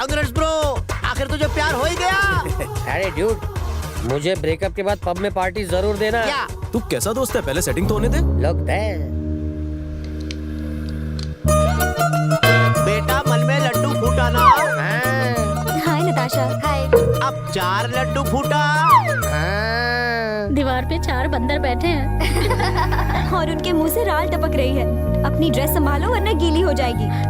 Congress bro, आखिर तुझे प्यार हो ही गया। अरे ड्यूड, मुझे ब्रेकअप के बाद पब में पार्टी जरूर देना। क्या? तू कैसा दोस्त है, पहले सेटिंग तो होने दे। लोग बेटा मन में लड्डू फूटा ना। हाय नताशा। हाय। अब 4 लड्डू फूटा। दीवार पे 4 बंदर बैठे हैं और उनके मुंह से राल टपक रही है। अपनी ड्रेस संभालो वरना गीली हो जाएगी।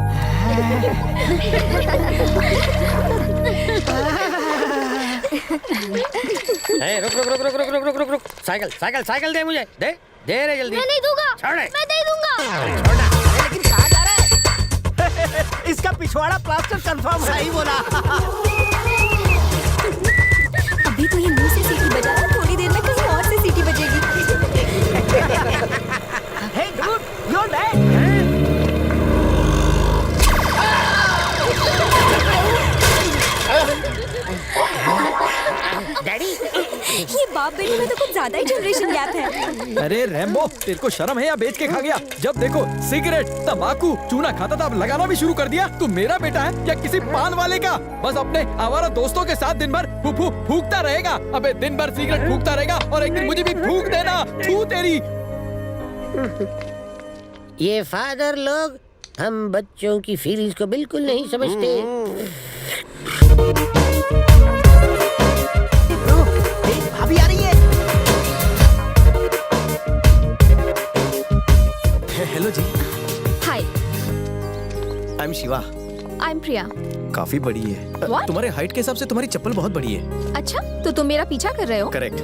रुक रुक रुक रुक रुक रुक रुक रुक रुक। साइकिल साइकिल साइकिल दे मुझे, दे दे रे जल्दी। मैं नहीं दूंगा। छोड़ दे। मैं नहीं दूंगा। छोड़ ना। लेकिन कहाँ जा रहा है? इसका पिछवाड़ा प्लास्टर कंफर्म है। सही बोला। अभी तो ये मुंह से सीटी बजा रहा, थोड़ी देर में कहीं और से सीटी बजेगी। Hey dude, you're dead. Daddy, ये बाप बेटी में तो कुछ ज्यादा ही जनरेशन गैप है। अरे रैम्बो, तेरे को शर्म है या बेच के खा गया? जब देखो सिगरेट, तंबाकू, चूना खाता था, अब लगाना भी शुरू कर दिया। तू मेरा बेटा है या किसी पान वाले का? बस अपने आवारा दोस्तों के साथ दिन भर फूकता रहेगा। अबे दिन भर सिगरेट फूकता रहेगा और एक दिन मुझे भी फूक देना। थू तेरी। ये फादर लोग हम बच्चों की फीलिंग्स को बिल्कुल नहीं समझते। भाभी आ रही है। हेलो जी। Hi, I am Shiva. I am Priya. काफी बड़ी है। What? तुम्हारे हाइट के हिसाब से तुम्हारी चप्पल बहुत बड़ी है। अच्छा, तो तुम मेरा पीछा कर रहे हो? करेक्ट।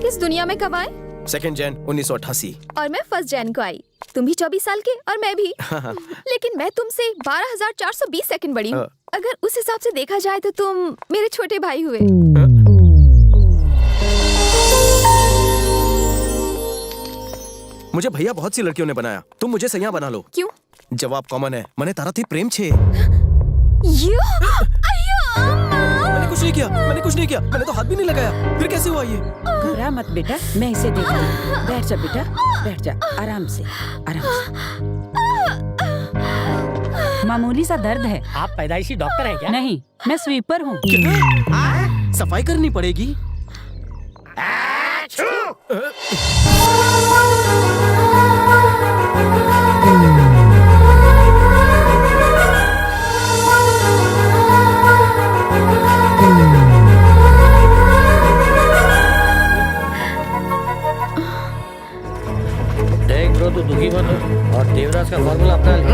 किस दुनिया में कब आए? 2 जन 1988। और मैं 1 जन को आई। तुम भी 24 साल के और मैं भी। लेकिन मैं तुमसे 12,420 सेकंड बड़ी हूँ। अगर उस हिसाब से देखा जाए तो तुम मेरे छोटे भाई हुए। मुझे भैया बहुत सी लड़कियों ने बनाया, तुम मुझे सैया बना लो। क्यों? जवाब कॉमन है, मैंने तारा थी प्रेम छे। मैंने कुछ नहीं किया, मैंने कुछ नहीं किया, मैंने तो हाथ भी नहीं लगाया। फिर कैसे हुआ ये? घबरा मत बेटा, मैं इसे देखती हूँ। बैठ जा बेटा, बैठ जा, आराम से आराम से। मामूली सा दर्द है। आप पैदाइशी डॉक्टर हैं क्या? नहीं, मैं स्वीपर हूँ। सफाई करनी पड़ेगी। देख ब्रो, तू दुखी मत हो और देवराज का फॉर्मूला अपना ले।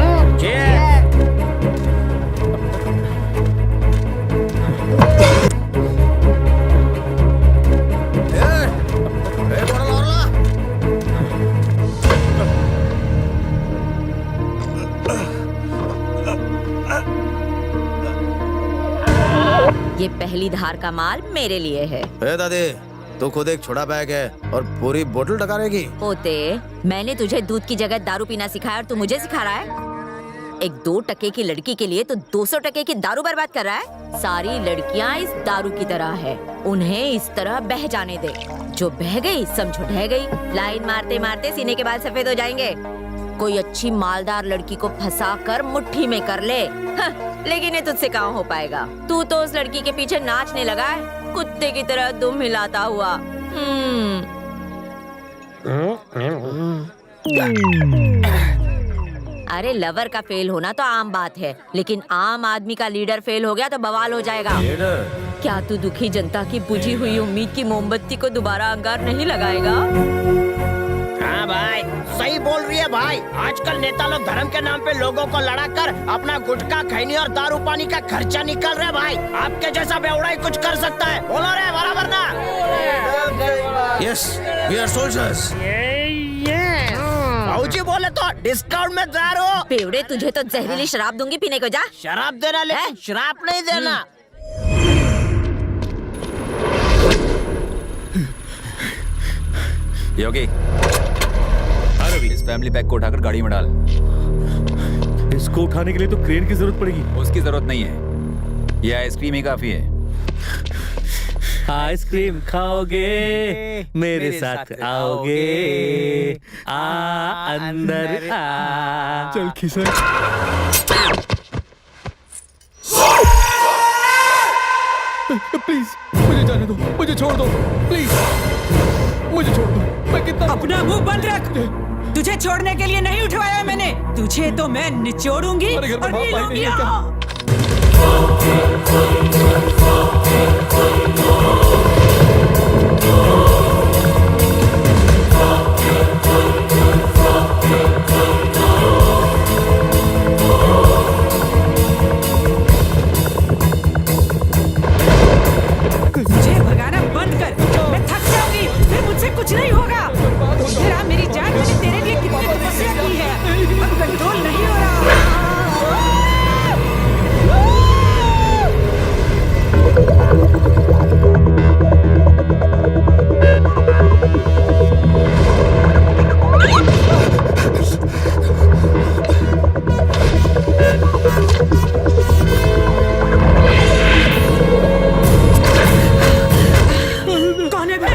ये पहली धार का माल मेरे लिए है। ए दादी, तू खुद एक छोटा बैग है और पूरी बोतल टकारेगी। पोते, मैंने तुझे दूध की जगह दारू पीना सिखाया और तू मुझे सिखा रहा है? एक 2 टके की लड़की के लिए तो 200 टके की दारू बर्बाद कर रहा है। सारी लड़कियां इस दारू की तरह है, उन्हें इस तरह बह जाने दे। जो बह गई समझो ढह गई। लाइन मारते मारते सीने के बाल सफेद हो जाएंगे। कोई अच्छी मालदार लड़की को फंसा कर मुट्ठी में कर ले। लेकिन ये तुझसे कहाँ हो पाएगा? तू तो उस लड़की के पीछे नाचने लगा है, कुत्ते की तरह दुम हिलाता हुआ। अरे लवर का फेल होना तो आम बात है, लेकिन आम आदमी का लीडर फेल हो गया तो बवाल हो जाएगा। क्या तू दुखी जनता की बुझी हुई उम्मीद की मोमबत्ती को दोबारा अंगार नहीं लगाएगा? हाँ भाई, सही बोल रही है भाई। आजकल नेता लोग धर्म के नाम पे लोगों को लड़ा कर अपना गुटखा, खैनी और दारू पानी का खर्चा निकाल रहे भाई। आपके जैसा बेवड़ा ही कुछ कर सकता है। बोलो रे बराबर ना? Yes, we are soldiers. भाऊजी बोले तो डिस्काउंट में दारू। बेवड़े, तुझे तो जहरीली शराब दूंगी पीने को। जा। शराब देना, लेकिन शराब नहीं देना। योगी, इस फैमिली पैक को उठाकर गाड़ी में डाल। इसको उठाने के लिए तो क्रेन की जरूरत पड़ेगी। उसकी जरूरत नहीं है, ये आइसक्रीम ही काफी है। आइसक्रीम खाओगे, मेरे साथ आओगे, आ अंदर आ। चल खिसक। प्लीज मुझे जाने दो, मुझे छोड़ दो, प्लीज मुझे छोड़ दो। मैं कितना अपना मुंह बंद रख। तुझे छोड़ने के लिए नहीं उठवाया मैंने, तुझे तो मैं निचोड़ूंगी हमारे घर में और बाप पी भाई नहीं है क्या? लूंगी। मुझे भगाना बंद कर, मैं थक जाऊंगी, फिर मुझसे कुछ नहीं होगा। तेरा मेरी जान, मैंने तेरे लिए कितनी तपस्या की है, अब कंट्रोल नहीं हो रहा। कौन है बे?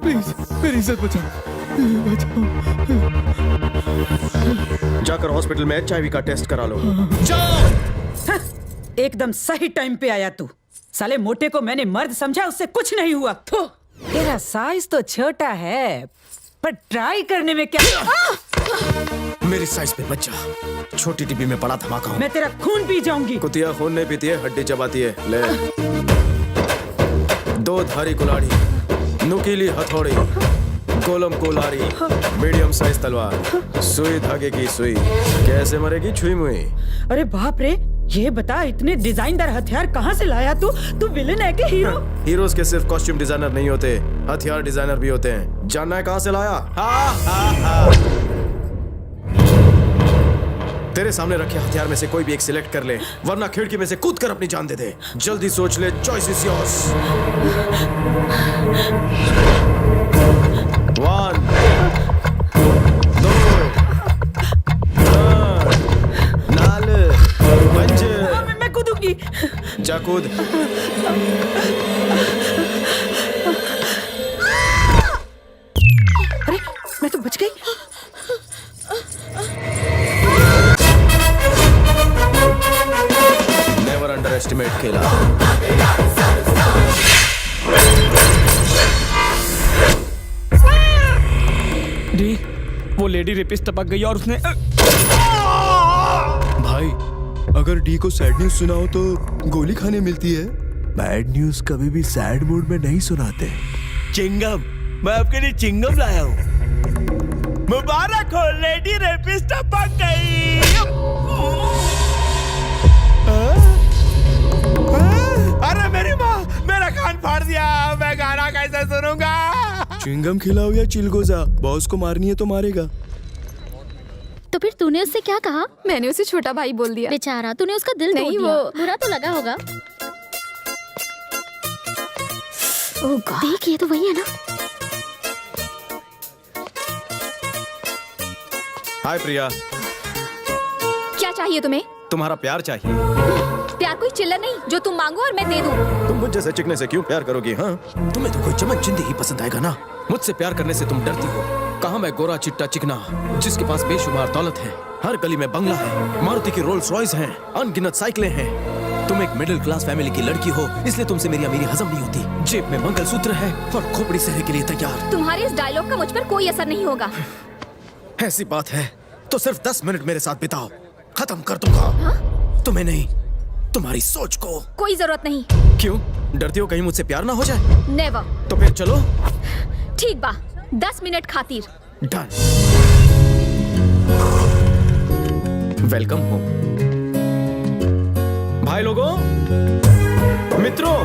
प्लीज मेरी इज्जत बचाओ। जाकर हॉस्पिटल में HIV का टेस्ट करा लो। एकदम सही टाइम पे आया तू। साले मोटे को मैंने मर्द समझा, उससे कुछ नहीं हुआ। थू, तेरा साइज तो छोटा है, पर ट्राई करने में क्या। मेरी साइज पे बच्चा, छोटी डिब्बी में बड़ा धमाका हूँ। मैं तेरा खून पी जाऊंगी। कुतिया खून नहीं पीती है, हड्डी चबाती है। ले 2 धारी कुल्हाड़ी, नुकीली हथौड़ी, कोलम कोलारी, मीडियम साइज तलवार, सुई धागे की सुई। कैसे मरेगी छुई मुई? अरे बाप रे, ये बता इतने डिजाइनदार हथियार कहाँ से लाया तू? तू विलेन है कि हीरो? हीरोज के सिर्फ कॉस्ट्यूम डिजाइनर नहीं होते, हथियार डिजाइनर भी होते हैं। जानना है कहाँ से लाया? तेरे सामने रखे हथियार में से कोई भी एक सिलेक्ट कर ले, वरना खिड़की में से कूद कर अपनी जान दे दे। जल्दी सोच ले, चॉइस इज योर्स। 1 2 3 4 5 मैं कूदूंगी। जा कूद। अरे मैं तो बच गई। नेवर अंडर एस्टिमेट खेला। डी वो लेडी रेपिस्ट टपक गई और उसने भाई अगर डी को सैड न्यूज सुनाओ तो गोली खाने मिलती है। बैड न्यूज कभी भी सैड मूड में नहीं सुनाते। चिंगम, मैं आपके लिए चिंगम लाया हूँ। मुबारक हो, लेडी रेपिस्ट पक गई। अरे मेरी माँ, मेरा कान फाड़ दिया, मैं गाना कैसे सुनूंगा? चिंगम खिलाओ या चिलगोजा, बॉस को मारनी है तो मारेगा। तो फिर तूने उससे क्या कहा? मैंने उसे छोटा भाई बोल दिया। बेचारा, तूने उसका दिल तोड़ नहीं, दिया। वो- बुरा तो लगा होगा। ओह गॉड, देख ये तो वही है ना। हाय प्रिया, क्या चाहिए तुम्हें? तुम्हारा प्यार चाहिए। प्यार कोई चिल्लर नहीं जो तुम मांगो और मैं दे दूं। तुम मुझ जैसे चिकने से क्यों प्यार करोगी? हाँ, तुम्हें तो कोई चमन चिंदी ही पसंद आएगा ना। मुझसे प्यार करने से तुम डरती हो। कहाँ मैं गोरा चिट्टा चिकना जिसके पास बेशुमार दौलत है, हर गली में बंगला है, मारुति की रोल्स रॉयस हैं, अनगिनत साइकिलें हैं। तुम एक मिडिल क्लास फैमिली की लड़की हो, इसलिए तुमसे मेरी अमीरी हजम नहीं होती। जेब में मंगलसूत्र है और खोपड़ी सहने के लिए तैयार। तुम्हारे इस डायलॉग का मुझ पर कोई असर नहीं होगा। ऐसी बात है तो सिर्फ 10 मिनट मेरे साथ बिताओ, खत्म कर दूंगा। तुम्हें नहीं, तुम्हारी सोच को। कोई जरूरत नहीं। क्यों डरती हो कहीं मुझसे प्यार ना हो जाए? नेवर। तो फिर चलो। ठीक बा, 10 मिनट खातिर। डन। वेलकम हो भाई लोगों, मित्रों।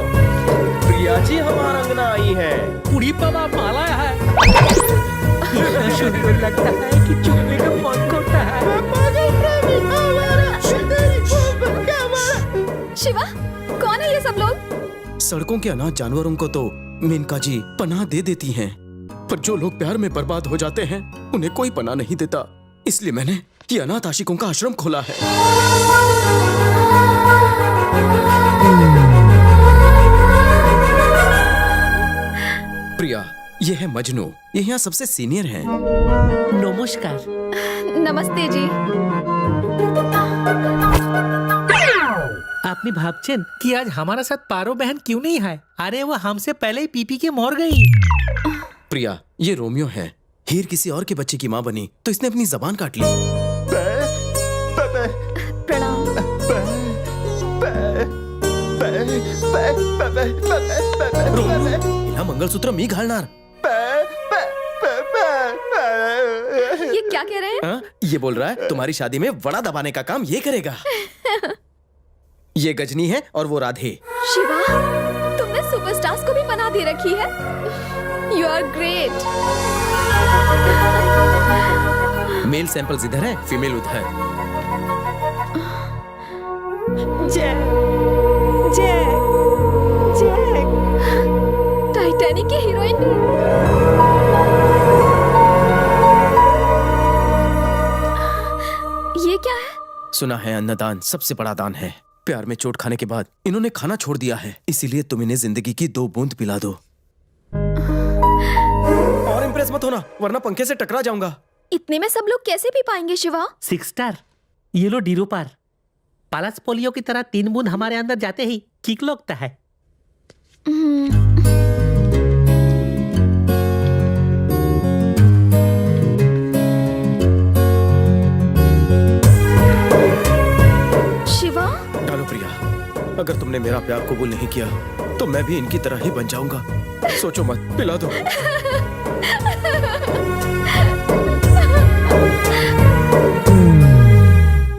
प्रिया जी हमारा अंगना आई है। उड़ी पवा माला है। लगता है कि चुगली का मौत होता है। शिवा, कौन है ये सब लोग? सड़कों के अनाथ जानवरों को तो मेनका जी पनाह दे देती हैं, पर जो लोग प्यार में बर्बाद हो जाते हैं उन्हें कोई पनाह नहीं देता। इसलिए मैंने ये अनाथ आशिकों का आश्रम खोला है। प्रिया, ये है मजनू, ये यहाँ सबसे सीनियर हैं। नमस्कार। नमस्ते जी। अपनी भापचन कि आज हमारा साथ पारो बहन क्यों नहीं है? अरे वो हमसे पहले ही पी के मर गई। प्रिया, ये रोमियो है। हीर किसी और के बच्चे की माँ बनी तो इसने अपनी जबान काट ली। प्रणाम। रोमियो, मंगलसूत्र मी घालणार। ये क्या कह रहे हैं? हाँ? ये बोल रहा है तुम्हारी शादी में वड़ा दबाने का काम ये करेगा। ये गजनी है और वो राधे। शिवा, तुमने सुपरस्टार्स को भी बना दे रखी है। You are great. Male samples इधर है, फीमेल उधर। टाइटैनिक की हीरोइन भी। ये क्या है? सुना है अन्नदान सबसे बड़ा दान है। प्यार में चोट खाने के बाद इन्होंने खाना छोड़ दिया है, इसीलिए तुम इन्हें जिंदगी की 2 बूंद पिला दो। और इम्प्रेस मत होना, वरना पंखे से टकरा जाऊंगा। इतने में सब लोग कैसे पी पाएंगे शिवा? 6 स्टार, ये लो डीरो पार। पालस पोलियो की तरह 3 बूंद हमारे अंदर जाते ही किक लगता है। शिवा, डालो प्रिया, अगर तुमने मेरा प्यार कबूल नहीं किया तो मैं भी इनकी तरह ही बन जाऊंगा। सोचो मत, पिला दो।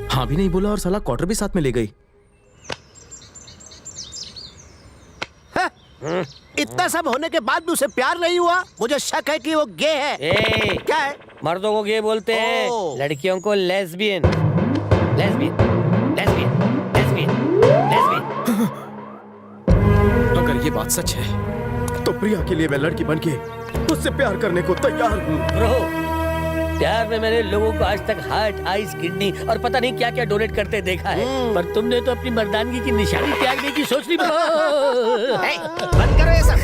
हाँ भी नहीं बोला और साला क्वार्टर भी साथ में ले गई। इतना सब होने के बाद भी उसे प्यार नहीं हुआ? मुझे शक है कि वो गे है। क्या है? मर्दों को गे बोलते हैं, ओ। लड़कियों को lesbian. Lesbian, lesbian, lesbian, lesbian. अगर ये बात सच है तो प्रिया के लिए मैं लड़की बनके उससे प्यार करने को तैयार हूँ। ब्रो, प्यार में मैंने लोगों को आज तक हार्ट, आइज, किडनी और पता नहीं क्या क्या डोनेट करते देखा है, पर तुमने तो अपनी मर्दानगी की निशानी त्यागने की सोच ली। बंद करो ये सब।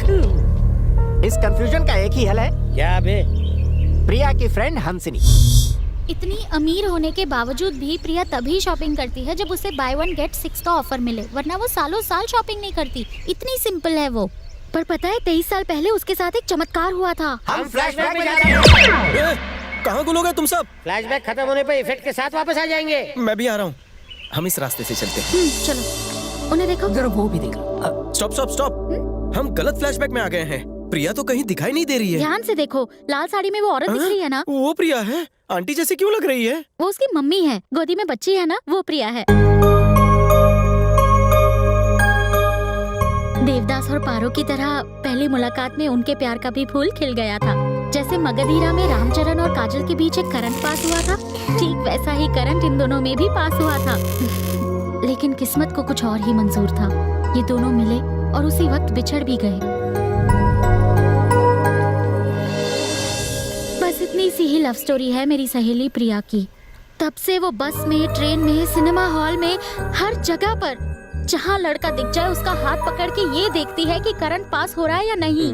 इस कंफ्यूजन का एक ही हल है। क्या बे? प्रिया की फ्रेंड हंसिनी। इतनी अमीर होने के बावजूद भी प्रिया तभी शॉपिंग करती है जब उसे बाय 1 गेट 6 का ऑफर मिले, वरना वो सालों साल शॉपिंग नहीं करती। इतनी सिंपल है वो। पर पता है 23 साल पहले उसके साथ एक चमत्कार हुआ था। हम फ्लैशबैक में जाते हैं। कहाँ गुलोगे तुम सब? फ्लैशबैक खत्म होने पर इफेक्ट के साथ वापस आ जाएंगे। मैं भी आ रहा हूँ। हम इस रास्ते से चलते हैं। चलो, उन्हें देखो। जरा वो भी देख लो। स्टॉप स्टॉप स्टॉप, हम गलत फ्लैशबैक में आ गए हैं। प्रिया तो कहीं दिखाई नहीं दे रही है। ध्यान से देखो, लाल साड़ी में वो औरत दिख रही है ना? वो प्रिया है? आंटी जैसे क्यों लग रही है? वो उसकी मम्मी है, गोदी में बच्ची है ना, वो प्रिया है। देवदास और पारो की तरह पहली मुलाकात में उनके प्यार का भी फूल खिल गया था। जैसे मगधीरा में रामचरण और काजल के बीच एक करंट पास हुआ था, ठीक वैसा ही करंट इन दोनों में भी पास हुआ था। लेकिन किस्मत को कुछ और ही मंजूर था। ये दोनों मिले और उसी वक्त बिछड़ भी गए। बस इतनी सी ही लव स्टोरी है मेरी सहेली प्रिया की। तब से वो बस में, ट्रेन में, सिनेमा हॉल में, हर जगह पर जहाँ लड़का दिख जाए उसका हाथ पकड़ के ये देखती है कि करंट पास हो रहा है या नहीं।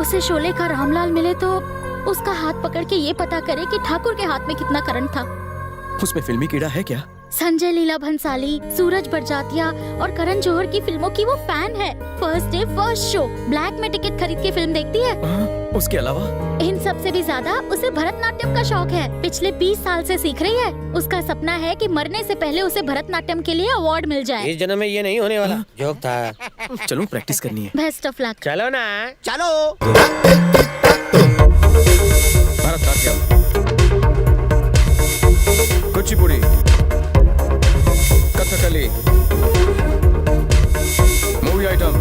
उसे शोले का रामलाल मिले तो उसका हाथ पकड़ के ये पता करे कि ठाकुर के हाथ में कितना करंट था। उसमें फिल्मी कीड़ा है क्या? संजय लीला भंसाली, सूरज बड़जात्या और करण जौहर की फिल्मों की वो फैन है। First day first show, black में टिकट खरीद के फिल्म देखती है। उसके अलावा इन सब से भी ज्यादा उसे भरतनाट्यम का शौक है। पिछले 20 साल से सीख रही है। उसका सपना है कि मरने से पहले उसे भरतनाट्यम के लिए अवार्ड मिल जाए। इस जन्म में ये नहीं होने वाला। जोक था। चलो प्रैक्टिस करनी है। Best of luck. चलो ना। चलो। Bharatanatyam, Kuchipudi, Kathakali, movie item,